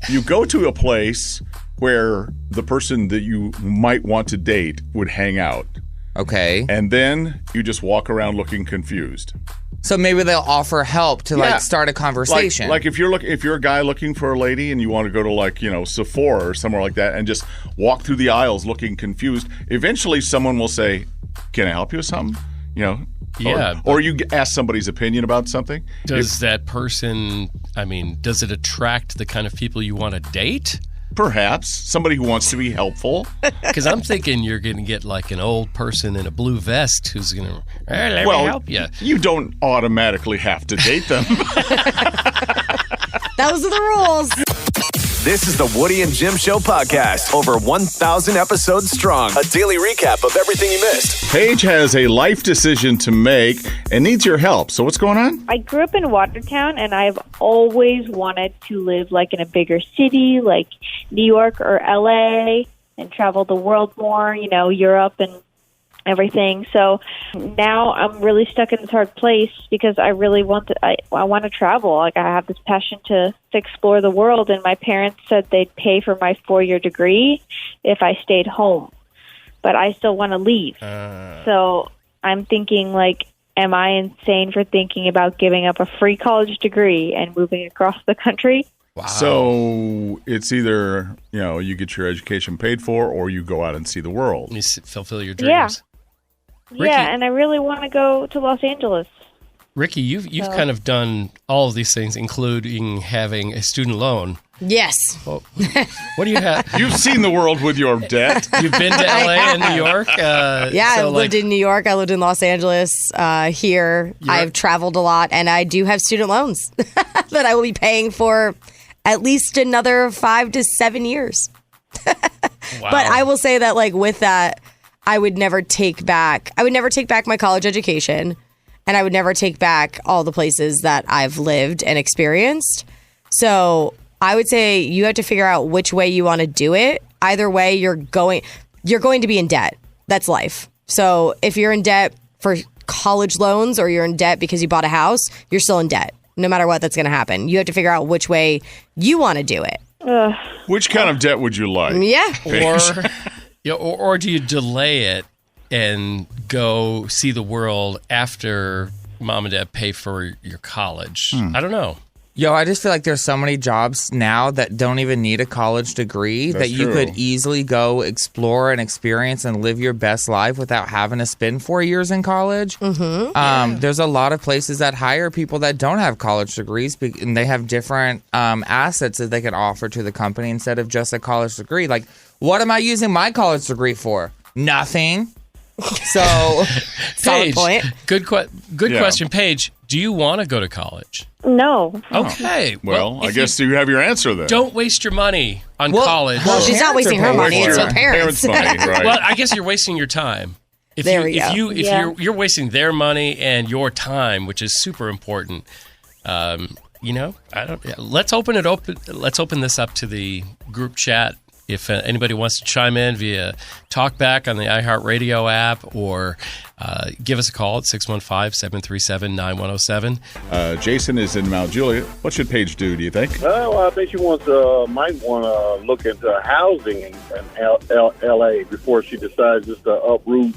You go to a place where the person that you might want to date would hang out. Okay. And then you just walk around looking confused. So maybe they'll offer help to start a conversation. Like if you're a guy looking for a lady and you want to go to Sephora or somewhere like that and just walk through the aisles looking confused, eventually someone will say, "Can I help you with something?" Yeah. Or you ask somebody's opinion about something. Does that person, does it attract the kind of people you want to date? Perhaps. Somebody who wants to be helpful. Because I'm thinking you're going to get like an old person in a blue vest who's going to, let me help you. You don't automatically have to date them. Those are the rules. This is the Woody and Jim Show podcast. Over 1,000 episodes strong. A daily recap of everything you missed. Paige has a life decision to make and needs your help. So what's going on? I grew up in Watertown, and I've always wanted to live like in a bigger city, like New York or LA, and travel the world more, Europe and everything. So now I'm really stuck in this hard place because I really want to, I want to travel. Like I have this passion to explore the world, and my parents said they'd pay for my 4-year degree if I stayed home, but I still want to leave. So I'm thinking, like, am I insane for thinking about giving up a free college degree and moving across the country? Wow. So it's either, you get your education paid for or you go out and see the world. You fulfill your dreams. Ricky, yeah, and I really want to go to Los Angeles. Ricky, you've kind of done all of these things, including having a student loan. Yes. Well, what do you have? You've seen the world with your debt. You've been to LA and New York? I lived in New York. I lived in Los Angeles. Here, I've traveled a lot, and I do have student loans that I will be paying for at least another 5 to 7 years. Wow. But I will say that, like, with that, I would never take back my college education, and I would never take back all the places that I've lived and experienced. So I would say you have to figure out which way you want to do it. Either way, you're going to be in debt. That's life. So if you're in debt for college loans or you're in debt because you bought a house, you're still in debt. No matter what, that's going to happen. You have to figure out which way you want to do it. Which kind of debt would you like? Yeah. Or do you delay it and go see the world after mom and dad pay for your college? I don't know. I just feel like there's so many jobs now that don't even need a college degree that you could easily go explore and experience and live your best life without having to spend 4 years in college. Mm-hmm. There's a lot of places that hire people that don't have college degrees, and they have different assets that they can offer to the company instead of just a college degree. Like, what am I using my college degree for? Nothing. So, solid point. Good question, Paige. Do you want to go to college? No. Okay. Well, I guess you have your answer then. Don't waste your money on college. Well, she's not wasting her money. It's her parents. Money, right. Well, I guess you're wasting your time. If you're wasting their money and your time, which is super important. I don't. Let's open this up to the group chat. If anybody wants to chime in via TalkBack on the iHeartRadio app or give us a call at 615-737-9107. Jason is in Mount Juliet. What should Paige do you think? Well, I think she might want to look into housing in L.A. before she decides just to uproot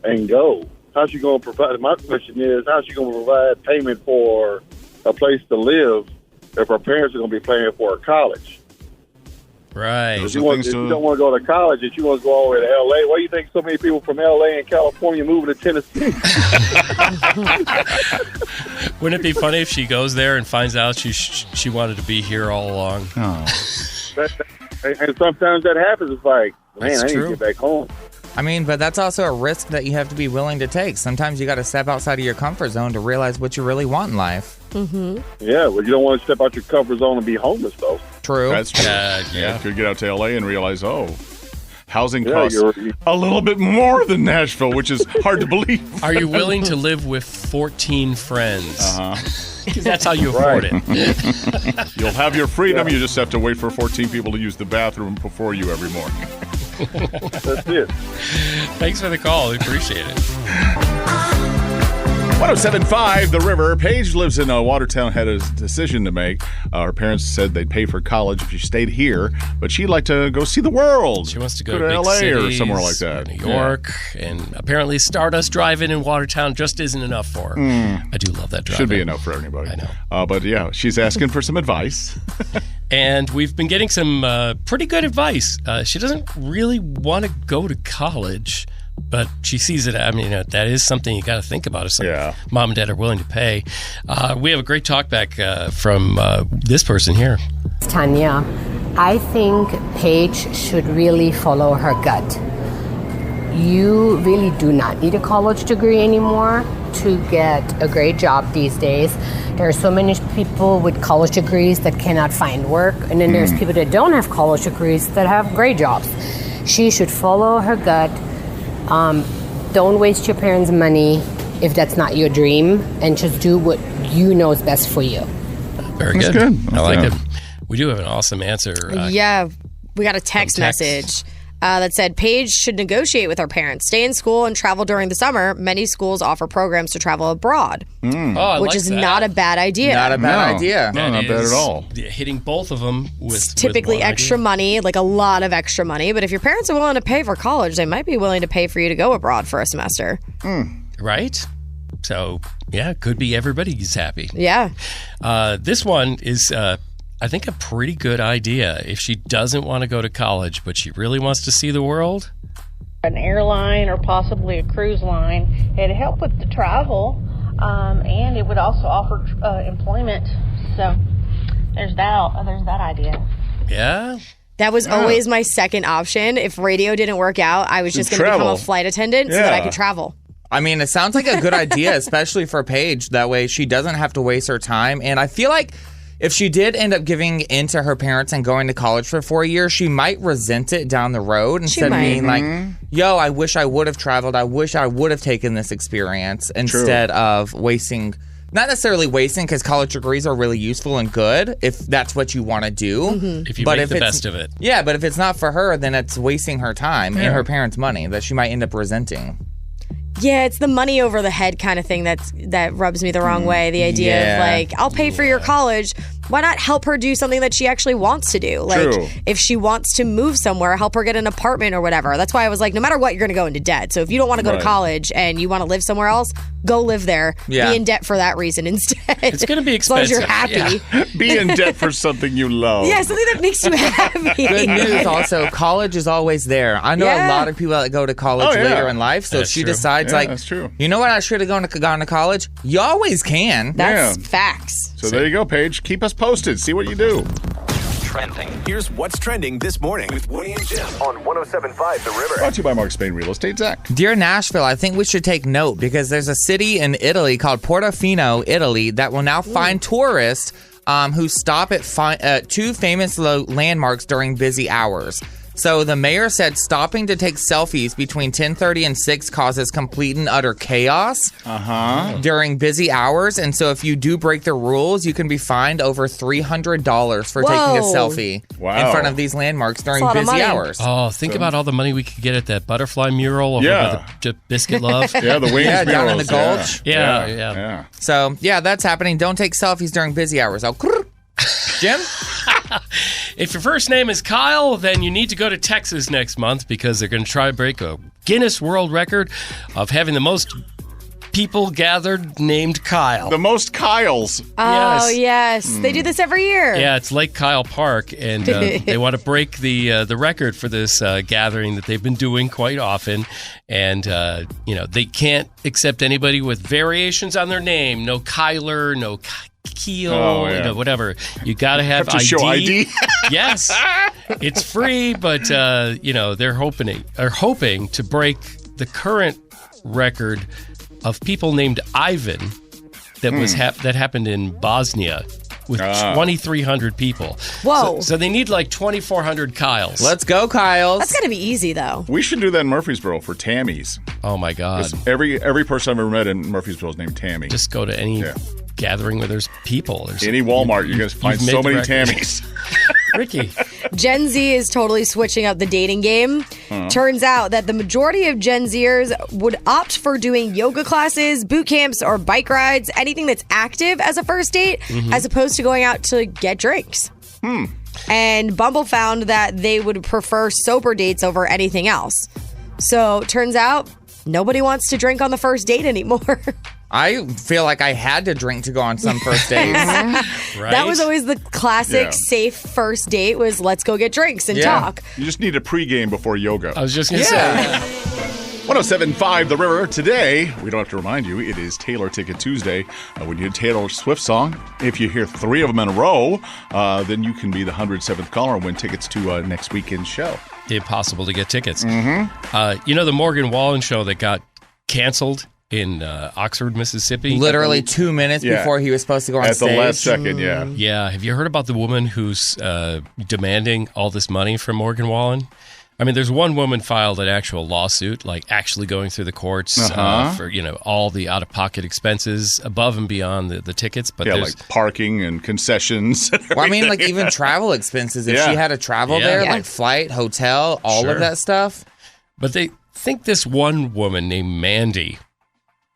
and go. How's she going to provide? My question is, how's she going to provide payment for a place to live if her parents are going to be paying for her college? Right. If you don't want to go to college and she wants to go all the way to L.A., why do you think so many people from L.A. and California moving to Tennessee? Wouldn't it be funny if she goes there and finds out she wanted to be here all along? Oh. And sometimes that happens. It's like, man, That's I need true. to get back home. I mean, but that's also a risk that you have to be willing to take. Sometimes you got to step outside of your comfort zone to realize what you really want in life. Mm-hmm. Yeah, well, you don't want to step out your comfort zone and be homeless, though. True. That's true. Yeah. Could get out to L.A. and realize, housing costs a little bit more than Nashville, which is hard to believe. Are you willing to live with 14 friends? Uh-huh. Because that's how you afford it. You'll have your freedom. You just have to wait for 14 people to use the bathroom before you every morning. That's it. Thanks for the call. We appreciate it. 1075 The River. Paige lives in Watertown, had a decision to make. Her parents said they'd pay for college if she stayed here, but she'd like to go see the world. She wants to go to LA cities, or somewhere like that. Or New York, and apparently Stardust Drive-In in Watertown just isn't enough for her. I do love that drive-in. Should be enough for anybody. I know. But yeah, she's asking for some advice. And we've been getting some pretty good advice. She doesn't really want to go to college, but she sees it. I mean, that is something you got to think about. If mom and dad are willing to pay. We have a great talk back from this person here. Tanya, I think Paige should really follow her gut. You really do not need a college degree anymore to get a great job these days. There are so many people with college degrees that cannot find work, and then there's people that don't have college degrees that have great jobs. She should follow her gut. Don't waste your parents' money if that's not your dream, and just do what you know is best for you. Very good. Good. I like it. We do have an awesome answer. Yeah, we got a text message that said Paige should negotiate with her parents, stay in school, and travel during the summer. Many schools offer programs to travel abroad, which is not a bad idea. Not a bad idea. No, not bad at all. Hitting both of them with typically with one extra idea. money, like a lot of extra money. But if your parents are willing to pay for college, they might be willing to pay for you to go abroad for a semester. Right? So, yeah, could be everybody's happy. Yeah. This one is, I think, a pretty good idea. If she doesn't want to go to college, but she really wants to see the world. An airline or possibly a cruise line. It'd help with the travel, and it would also offer employment. So there's that idea. Yeah. That was always my second option. If radio didn't work out, I was just going to become a flight attendant so that I could travel. I mean, it sounds like a good idea, especially for Paige. That way she doesn't have to waste her time. And I feel like if she did end up giving in to her parents and going to college for 4 years, she might resent it down the road instead of being like, yo, I wish I would have traveled. I wish I would have taken this experience instead of wasting. Not necessarily wasting, because college degrees are really useful and good if that's what you want to do. If you make the best of it. Yeah, but if it's not for her, then it's wasting her time and her parents' money that she might end up resenting. Yeah, it's the money over the head kind of thing that rubs me the wrong way. The idea of like, I'll pay for your college. Why not help her do something that she actually wants to do? Like, if she wants to move somewhere, help her get an apartment or whatever. That's why I was like, no matter what, you're going to go into debt. So if you don't want to go to college and you want to live somewhere else, go live there. Yeah. Be in debt for that reason instead. It's going to be expensive. As long as you're happy. Be in debt for something you love. Yeah, something that makes you happy. Good news also, college is always there. I know a lot of people that go to college later in life, so if she decides that's true. You know what, I should have gone to college, you always can. That's facts. So there you go, Paige. Keep us posted. See what you do. Trending. Here's what's trending this morning with Woody and Jim on 107.5 The River. Brought to you by Mark Spain Real Estate. Zach. Dear Nashville, I think we should take note because there's a city in Italy called Portofino, Italy, that will now fine tourists who stop at two famous landmarks during busy hours. So the mayor said stopping to take selfies between 10:30 and 6 causes complete and utter chaos during busy hours. And so if you do break the rules, you can be fined over $300 for taking a selfie in front of these landmarks during busy hours. Oh, think about all the money we could get at that butterfly mural over by the Biscuit Love. The wings murals. Down in the Gulch. Yeah. So, that's happening. Don't take selfies during busy hours. Jim? If your first name is Kyle, then you need to go to Texas next month because they're going to try to break a Guinness World Record of having the most people gathered named Kyle. The most Kyles. Oh, yes. They do this every year. Yeah, it's Lake Kyle Park, and they want to break the record for this gathering that they've been doing quite often. And, they can't accept anybody with variations on their name. No Kyler, no Keel, whatever. You got to have to ID. show ID. Yes. It's free, but, they're hoping to break the current record of people named Ivan that happened in Bosnia with 2,300 people. Whoa. So they need like 2,400 Kyles. Let's go, Kyles. That's got to be easy, though. We should do that in Murfreesboro for Tammys. Oh, my God. Every person I've ever met in Murfreesboro is named Tammy. Just go to any gathering where there's people. Any Walmart, you're going to find so many Tammys. Ricky. Gen Z is totally switching up the dating game. Turns out that the majority of Gen Zers would opt for doing yoga classes, boot camps, or bike rides, anything that's active as a first date, as opposed to going out to get drinks. And Bumble found that they would prefer sober dates over anything else. So turns out nobody wants to drink on the first date anymore. I feel like I had to drink to go on some first dates. Right? That was always the classic safe first date was let's go get drinks and talk. You just need a pregame before yoga. I was just going to say. 107.5 The River. Today, we don't have to remind you, it is Taylor Ticket Tuesday. We need a Taylor Swift song. If you hear 3 of them in a row, then you can be the 107th caller and win tickets to next weekend's show. Impossible to get tickets. The Morgan Wallen show that got canceled in Oxford, Mississippi? Literally 2 minutes before he was supposed to go on stage. At the last second, Yeah. Have you heard about the woman who's demanding all this money from Morgan Wallen? I mean, there's one woman filed an actual lawsuit, like actually going through the courts for, all the out-of-pocket expenses above and beyond the tickets. But like parking and concessions. Well, I mean, like even travel expenses. If she had to travel there, like flight, hotel, all of that stuff. But they think this one woman named Mandy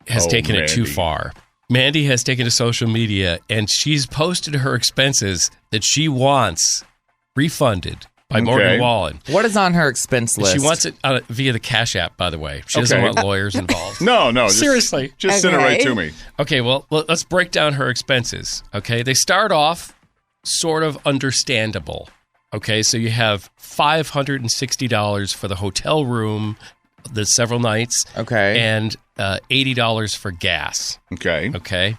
has taken it too far. Mandy has taken to social media, and she's posted her expenses that she wants refunded by Morgan Wallen. What is on her expense list? She wants it via the Cash App, by the way. She doesn't want lawyers involved. No. Seriously. Just send it right to me. Okay, well, let's break down her expenses. Okay, they start off sort of understandable. Okay, so you have $560 for the hotel room, the several nights. Okay. And $80 for gas. Okay.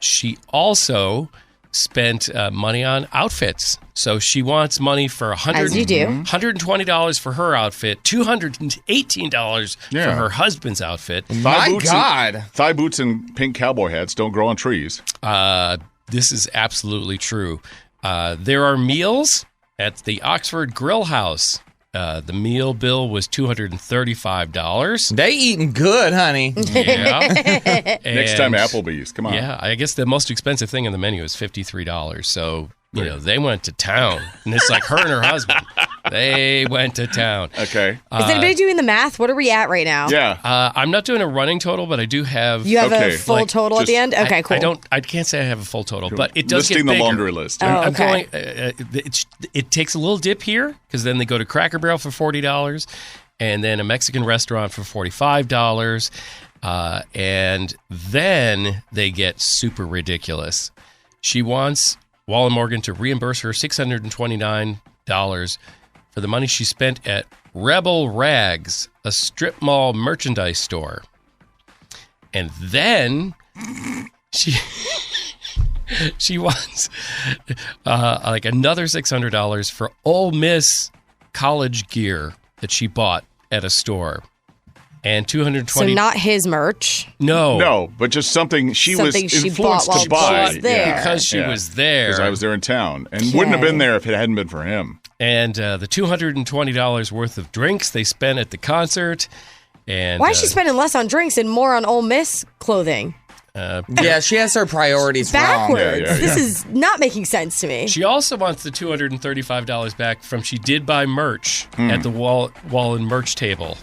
She also spent money on outfits. So she wants money for $120 for her outfit, $218 for her husband's outfit. Thigh boots and pink cowboy hats don't grow on trees. This is absolutely true. There are meals at the Oxford Grill House. The meal bill was $235. They eating good, honey. Yeah. Next time, Applebee's. Come on. Yeah, I guess the most expensive thing on the menu is $53. So, they went to town. And it's like her and her husband. They went to town. Okay. Is anybody doing the math? What are we at right now? Yeah. I'm not doing a running total, but I do have... You have a full total at the end? Okay, cool. I can't say I have a full total, but it does Listing get bigger. the laundry list. I'm going... it takes a little dip here, because then they go to Cracker Barrel for $40, and then a Mexican restaurant for $45, and then they get super ridiculous. She wants Wallen Morgan to reimburse her $629 for the money she spent at Rebel Rags, a strip mall merchandise store. And then she wants like another $600 for Ole Miss college gear that she bought at a store. And $220. So not his merch. No, but just something she was influenced to buy. Because she was there. Because I was there in town. And wouldn't have been there if it hadn't been for him. And the $220 worth of drinks they spent at the concert. And why is she spending less on drinks and more on Ole Miss clothing? She has her priorities backwards. wrong. This is not making sense to me. She also wants the $235 back from she did buy merch at the Wallen merch table.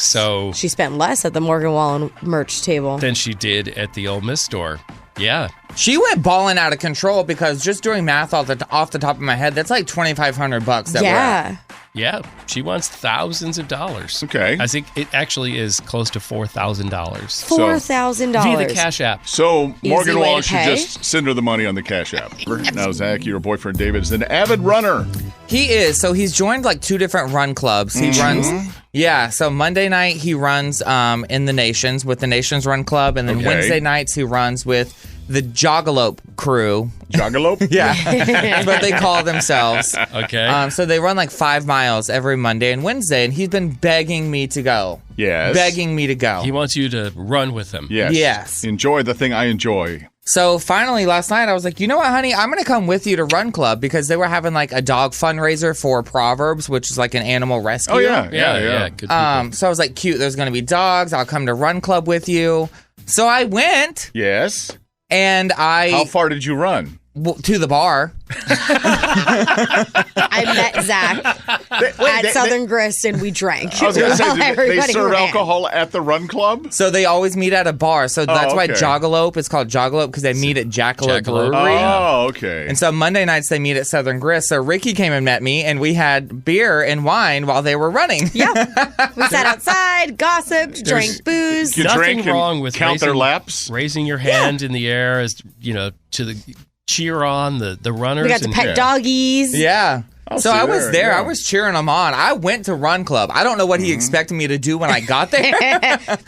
So she spent less at the Morgan Wallen merch table than she did at the Ole Miss store. Yeah. She went balling out of control because just doing math off the top of my head, that's like $2,500 that we're at. Yeah. She wants thousands of dollars. Okay. I think it actually is close to $4,000. $4,000. Via the Cash App. So Morgan Wallen should just send her the money on the Cash App. Now, Zach, your boyfriend David is an avid runner. He is. So he's joined like 2 different run clubs. He runs... Yeah, so Monday night he runs in the Nations with the Nations Run Club, and then Wednesday nights he runs with the Joggalope crew. Joggalope? Yeah, that's what they call themselves. Okay. So they run like 5 miles every Monday and Wednesday, and he's been begging me to go. Yes. Begging me to go. He wants you to run with him. Yes. Enjoy the thing I enjoy. So finally last night I was like, you know what, honey? I'm going to come with you to Run Club because they were having like a dog fundraiser for Proverbs, which is like an animal rescue. Oh, yeah. Good people. So I was like, cute, there's going to be dogs. I'll come to Run Club with you. So I went. Yes. And How far did you run? To the bar. Zach at Southern Grist, and we drank. I was going to say, they Everybody serve ran. alcohol at the Run Club? So they always meet at a bar. So that's why okay. Jackalope is called Jackalope, because they meet at Jackalope Jackalope. Brewery. Oh, okay. And so Monday nights they meet at Southern Grist. So Ricky came and met me, and we had beer and wine while they were running. Yeah. We sat outside, gossiped, drank booze. You Nothing drink and wrong with count their laps? raising your hand in the air as to cheer on the runners. We got to pet doggies. Yeah. So I was there. yeah. I was cheering them on. I went to Run Club. I don't know what he expected me to do when I got there,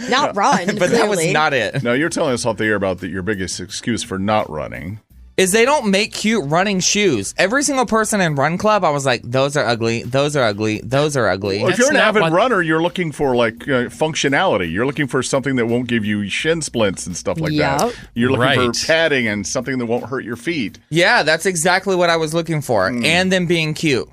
Not run, but that was clearly. not it. No, you're telling us off the air about your biggest excuse for not running. Is they don't make cute running shoes. Every single person in Run Club, I was like, those are ugly, those are ugly, those are ugly. Well, if you're an not avid what- runner, you're looking for functionality. You're looking for something that won't give you shin splints and stuff like that. Yep. You're looking Right. for padding and something that won't hurt your feet. Yeah, that's exactly what I was looking for. And them being cute.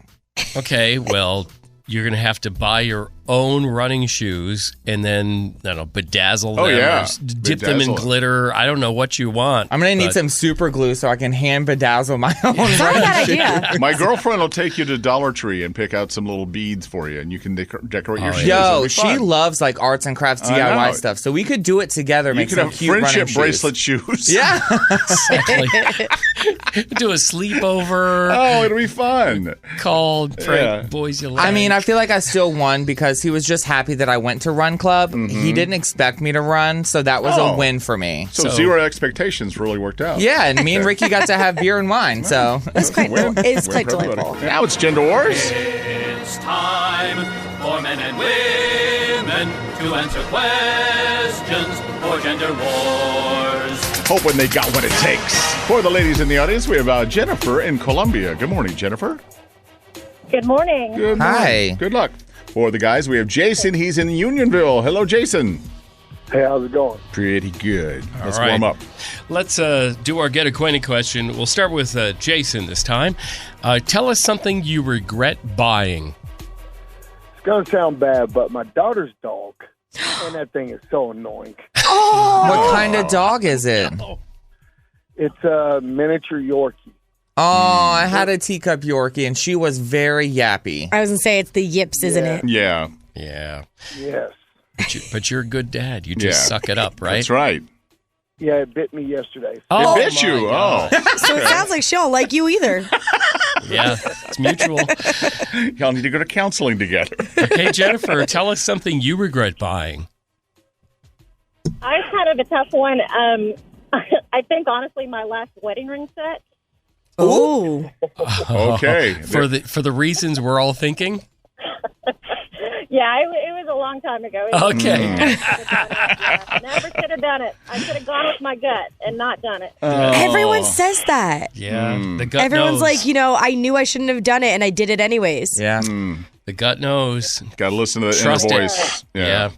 Okay, well, you're going to have to buy your own running shoes and then, I don't know, bedazzle them Oh, yeah. or dip them in Bedazzle. glitter. I don't know what you want. I'm going to need but- some super glue so I can hand bedazzle my own It's not a running bad shoes. idea. My girlfriend will take you to Dollar Tree and pick out some little beads for you, and you can decorate your shoes. Yo, It'll be she fun. loves like arts and crafts I know. DIY stuff. So we could do it together, You make could some have cute running friendship shoes. bracelet shoes. Yeah. Exactly. Do a sleepover. Oh, it'll be fun. Called prank Yeah. boys you like. I mean, I feel like I still won because he was just happy that I went to Run Club. He didn't expect me to run, so that was Oh. a win for me. So zero expectations really worked out. Yeah, and me and Ricky got to have beer and wine. So It's quite, it's quite for everybody. delightful. Now it's Gender Wars. It's time for men and women to answer questions for Gender Wars. Hoping they got what it takes. For the ladies in the audience, we have Jennifer in Columbia. Good morning, Jennifer. Good morning. Good morning. Hi. Good luck. For the guys, we have Jason. He's in Unionville. Hello, Jason. Hey, how's it going? Pretty good. Let's All right. warm up. Let's do our Get Acquainted question. We'll start with Jason this time. Tell us something you regret buying. It's going to sound bad, but my daughter's dog, and that thing is so annoying. what kind of dog is it? It's a miniature Yorkie. Oh, I had a teacup Yorkie, and she was very yappy. I was going to say it's the yips, isn't it? Yeah. Yeah. Yes. But you're a good dad. You just Yeah. suck it up, right? That's right. Yeah, it bit me yesterday. Oh, it bit my you. God. Oh. So it sounds like she don't like you either. Yeah, it's mutual. Y'all need to go to counseling together. Okay, Jennifer, tell us something you regret buying. I kind of a tough one. I think honestly, my last wedding ring set. Ooh. Okay. For the reasons we're all thinking? Yeah, it was a long time ago. Okay. Never should have done it. I should have gone with my gut and not done it. Everyone says that. Yeah, the gut Everyone's knows. like, I knew I shouldn't have done it, and I did it anyways. Yeah. The gut knows. Got to listen to the Trust inner it. voice. Yeah.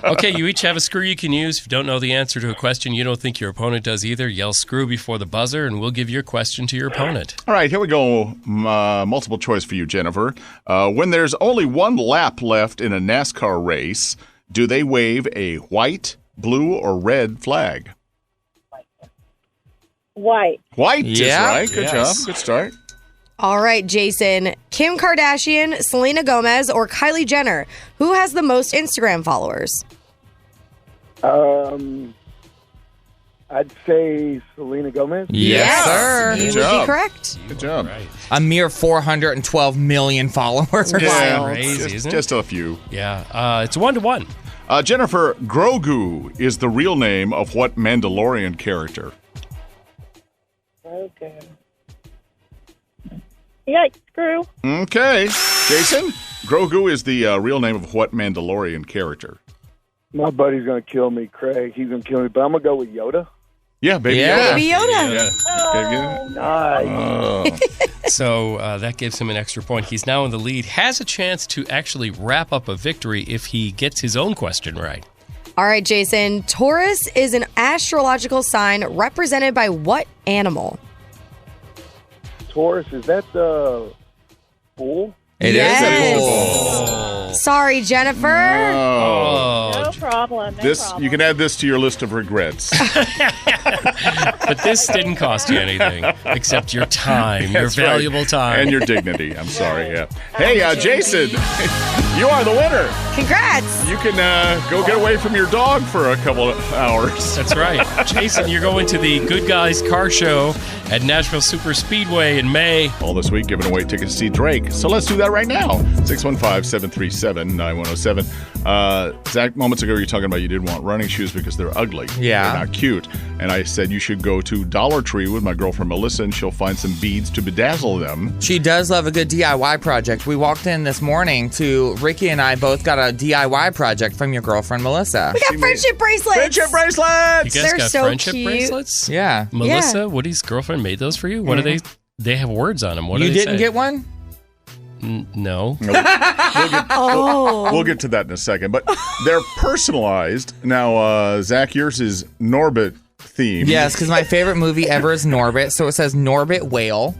Okay, you each have a screw you can use. If you don't know the answer to a question you don't think your opponent does either, yell screw before the buzzer, and we'll give your question to your opponent. All right, here we go. Multiple choice for you, Jennifer. When there's only one lap left in a NASCAR race, do they wave a white, blue, or red flag? White. White is Yeah. right. Good Yes. job. Good start. All right, Jason. Kim Kardashian, Selena Gomez, or Kylie Jenner? Who has the most Instagram followers? I'd say Selena Gomez. Yes, sir. You Good would job. be correct. Good job. Right. A mere 412 million followers. Yeah, Crazy, isn't it? just a few. Yeah, it's 1-1. Jennifer, Grogu is the real name of what Mandalorian character? Okay. Yikes, screw. Okay. Jason, Grogu is the real name of what Mandalorian character? My buddy's going to kill me, Craig. He's going to kill me, but I'm going to go with Yoda. Yeah, Baby Yeah. Yoda. Baby Yoda. Yeah. Okay, good. Nice. So that gives him an extra point. He's now in the lead. Has a chance to actually wrap up a victory if he gets his own question right. All right, Jason. Taurus is an astrological sign represented by what animal? Taurus, is that the bull? It is Yes. a bull. Sorry, Jennifer. Oh. Oh, No problem. You can add this to your list of regrets. But this didn't cost you anything except your time, your valuable time. And your dignity. I'm sorry, yeah. Hey, Jason, you are the winner. Congrats. You can go get away from your dog for a couple of hours. That's right. Jason, you're going to the Good Guys Car Show at Nashville Super Speedway in May. All this week giving away tickets to see Drake. So let's do that right now. 615-737-9107. Zach, moments ago you were talking about you didn't want running shoes because they're ugly. Yeah. They're not cute. And I said you should go to Dollar Tree with my girlfriend Melissa and she'll find some beads to bedazzle them. She does love a good DIY project. We walked in this morning to Ricky and I both got a DIY project from your girlfriend Melissa. We got friendship bracelets. Friendship bracelets. You guys They're got so friendship cute. bracelets? Yeah. Melissa, Woody's girlfriend made those for you? What are they have words on them. What You do they didn't say? get one? No. We'll get to that in a second. But they're personalized. Now, Zach, yours is Norbit themed. Yes, because my favorite movie ever is Norbit. So it says Norbit Whale.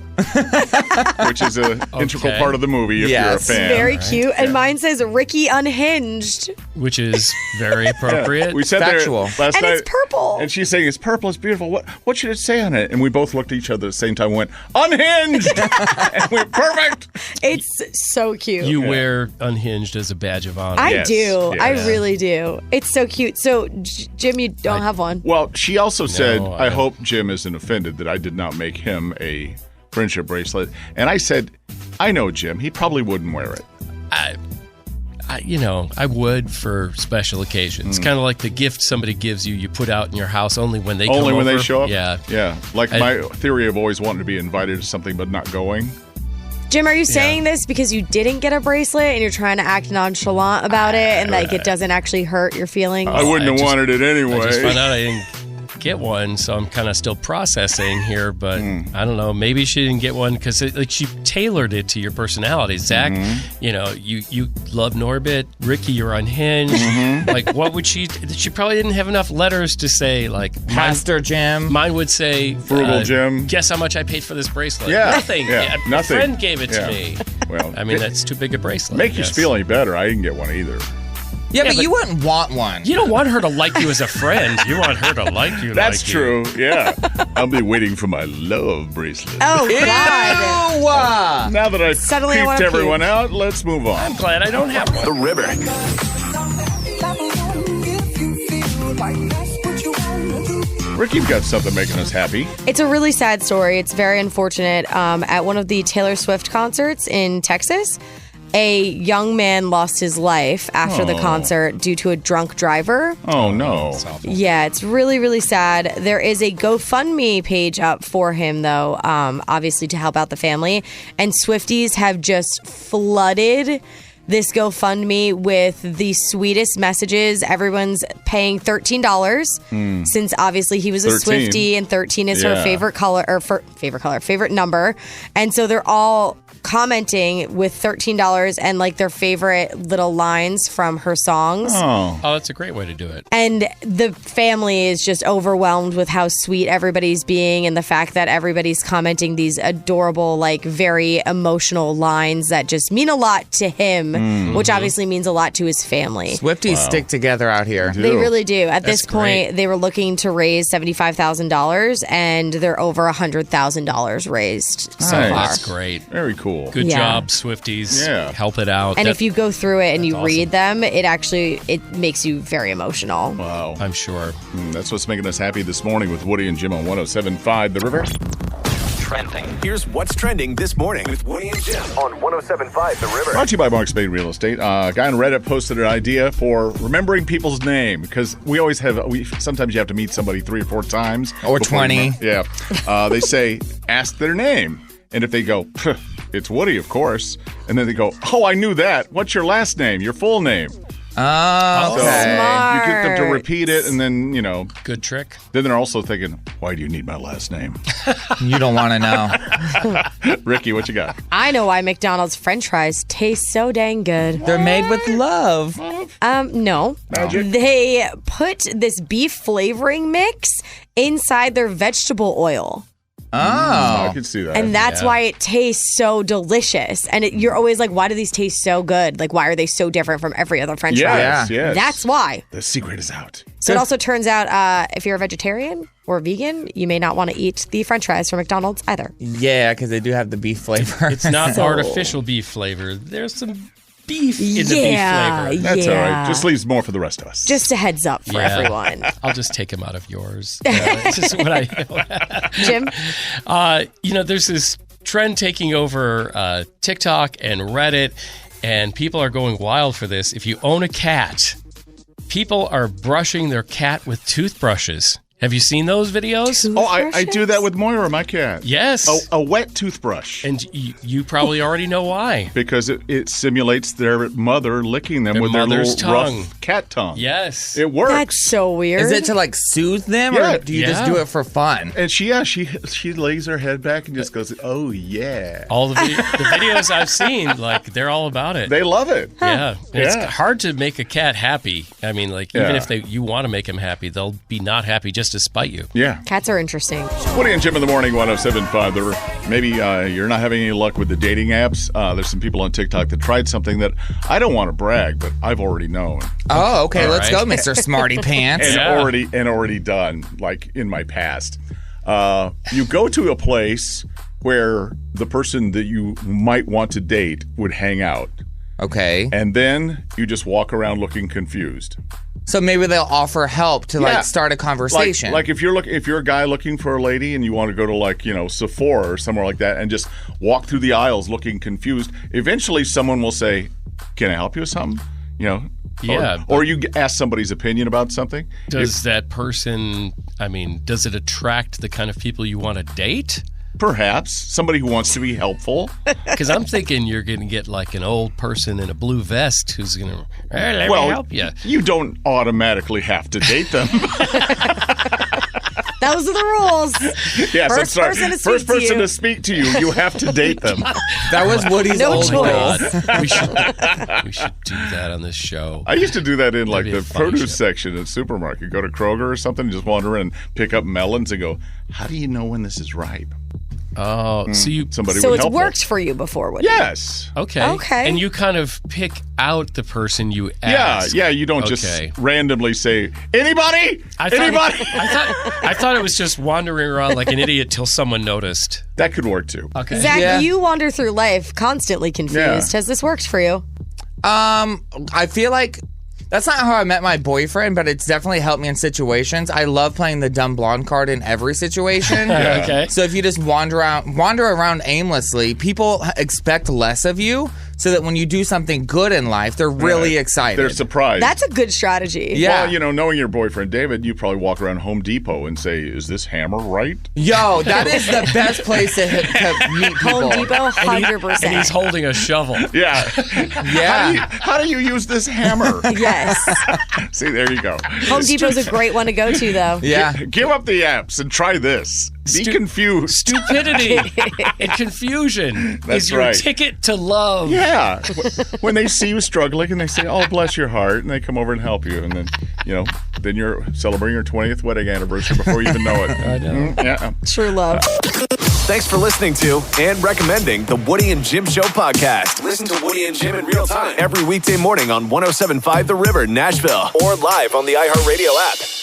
Which is an integral part of the movie if you're a fan. Very cute. And mine says Ricky Unhinged. Which is very appropriate. Yeah. We said Factual. there last And night. it's purple. And she's saying, it's purple, it's beautiful. What should it say on it? And we both looked at each other at the same time and went, Unhinged! And we went, perfect! It's so cute. You wear Unhinged as a badge of honor. I do. Yes. I really do. It's so cute. So, Jim, you don't have one. Well, she also said, I I don't. hope Jim isn't offended that I did not make him a friendship bracelet. And I said, I know Jim. He probably wouldn't wear it. I would for special occasions. Kind of like the gift somebody gives you, you put out in your house only when they come Only when over. they show up? Yeah. Yeah. Like my theory of always wanting to be invited to something but not going. Jim, are you saying this because you didn't get a bracelet and you're trying to act nonchalant about it and like it doesn't actually hurt your feelings? I wouldn't have wanted it anyway. I just found out I didn't get one, so I'm kind of still processing here, but I don't know. Maybe she didn't get one because she tailored it to your personality. Zach, you love Norbit. Ricky, you're Unhinged. Like, what would she probably didn't have enough letters to say, like, Pastor Jim. Mine would say, Frugal Jim. Guess how much I paid for this bracelet? Yeah. Nothing. Yeah, A nothing. friend gave it to me. Well, I mean, that's too big a bracelet. Make you feel any better. I didn't get one either. Yeah, but you wouldn't want one. You don't want her to like you as a friend. You want her to like you. That's like true. Yeah. I'll be waiting for my love bracelet. Oh, God. Ew! Now that I've Suddenly I creeped wanna everyone out, let's move on. I'm glad I don't have one. The River. Ricky's got something making us happy. It's a really sad story. It's very unfortunate. At one of the Taylor Swift concerts in Texas, a young man lost his life after the concert due to a drunk driver. Oh, no. Yeah, it's really, really sad. There is a GoFundMe page up for him, though, obviously to help out the family. And Swifties have just flooded this GoFundMe with the sweetest messages. Everyone's paying $13 since obviously he was a 13. Swiftie and 13 is her favorite color or favorite number. And so they're all commenting with $13 and like their favorite little lines from her songs. Oh, that's a great way to do it. And the family is just overwhelmed with how sweet everybody's being and the fact that everybody's commenting these adorable, like very emotional lines that just mean a lot to him, which obviously means a lot to his family. Swifties stick together out here. They really do. At this point, great. they were looking to raise $75,000 and they're over $100,000 raised so Nice. far. That's great. very cool. Good Yeah. job, Swifties. Yeah. Help it out. And if you go through it and you awesome. read them, it makes you very emotional. Wow. I'm sure. That's what's making us happy this morning with Woody and Jim on 107.5 The River. Trending. Here's what's trending this morning with Woody and Jim on 107.5 The River. Brought to you by Mark Spade Real Estate. A guy on Reddit posted an idea for remembering people's name because we always have. Sometimes you have to meet somebody 3 or 4 times Or before 20. you Yeah. They say ask their name, and if they go, it's Woody, of course, and then they go, oh, I knew that. What's your last name? Your full name. Oh, So okay. you get them to repeat it, and then Good trick. Then they're also thinking, why do you need my last name? You don't want to know. Ricky, what you got? I know why McDonald's French fries taste so dang good. They're made with love. No. Magic? They put this beef flavoring mix inside their vegetable oil. I can see that. And that's why it tastes so delicious. And you're always like, why do these taste so good? Like, why are they so different from every other French fry? Yes. That's why. The secret is out. So it also turns out if you're a vegetarian or vegan, you may not want to eat the French fries from McDonald's either. Yeah, because they do have the beef flavor. It's not artificial beef flavor. There's some beef in the beef flavor. That's all right. Just leaves more for the rest of us. Just a heads up for everyone. I'll just take them out of yours. It's just what I... Jim? There's this trend taking over TikTok and Reddit, and people are going wild for this. If you own a cat, people are brushing their cat with toothbrushes. Have you seen those videos? I do that with Moira, my cat. Yes. A wet toothbrush. And you probably already know why. Because it simulates their mother licking them with their little tongue. rough cat tongue. Yes. It works. That's so weird. Is it to like soothe them, or do you just do it for fun? And she lays her head back and just goes, oh, yeah. All the videos I've seen, like, they're all about it. They love it. Yeah. It's hard to make a cat happy. I mean, like, even if you want to make them happy, they'll be not happy just to spite you. Yeah. Cats are interesting. Woody and Jim in the morning, 107.5. Maybe you're not having any luck with the dating apps. There's some people on TikTok that tried something that I don't want to brag, but I've already known. Oh, okay. Let's go, Mr. Smarty Pants. And already done, like in my past. You go to a place where the person that you might want to date would hang out. Okay. And then you just walk around looking confused. So maybe they'll offer help to like start a conversation. Like if you're a guy looking for a lady and you want to go to Sephora or somewhere like that and just walk through the aisles looking confused, eventually someone will say, "Can I help you with something?" Or you ask somebody's opinion about something. Does that person, does it attract the kind of people you want to date? Perhaps. Somebody who wants to be helpful. Because I'm thinking you're going to get like an old person in a blue vest who's going to, let me help you. You don't automatically have to date them. Those are the rules. Yes, First person to speak to you, you have to date them. That was Woody's old choice. We should do that on this show. I used to do that in like That'd be the a funny produce show. section in the supermarket. Go to Kroger or something and just wander in and pick up melons and go, how do you know when this is ripe? Oh, somebody So would it's help worked for you before, Woody? Yes. Okay. Okay. And you kind of pick out the person you ask. Yeah, you don't just randomly say, anybody? Anybody? I thought it was just wandering around like an idiot till someone noticed. That could work too. Okay. Zach, you wander through life constantly confused. Yeah. Has this worked for you? I feel like that's not how I met my boyfriend, but it's definitely helped me in situations. I love playing the dumb blonde card in every situation. Okay. So if you just wander around aimlessly, people expect less of you, so that when you do something good in life, they're really excited. They're surprised. That's a good strategy. Yeah. Well, knowing your boyfriend, David, you probably walk around Home Depot and say, is this hammer right? Yo, that is the best place to meet people. Home Depot, 100%. And he's holding a shovel. Yeah. Yeah. How do you use this hammer? Yes. See, there you go. Home Depot's a great one to go to, though. Yeah. Give up the apps and try this. Be confused. Stupidity and confusion is your ticket to love. Yeah. When they see you struggling and they say, oh, bless your heart, and they come over and help you. And then, then you're celebrating your 20th wedding anniversary before you even know it. I know. Yeah. True love. Thanks for listening to and recommending the Woody and Jim Show podcast. Listen to Woody and Jim in real time every weekday morning on 107.5 The River, Nashville, or live on the iHeartRadio app.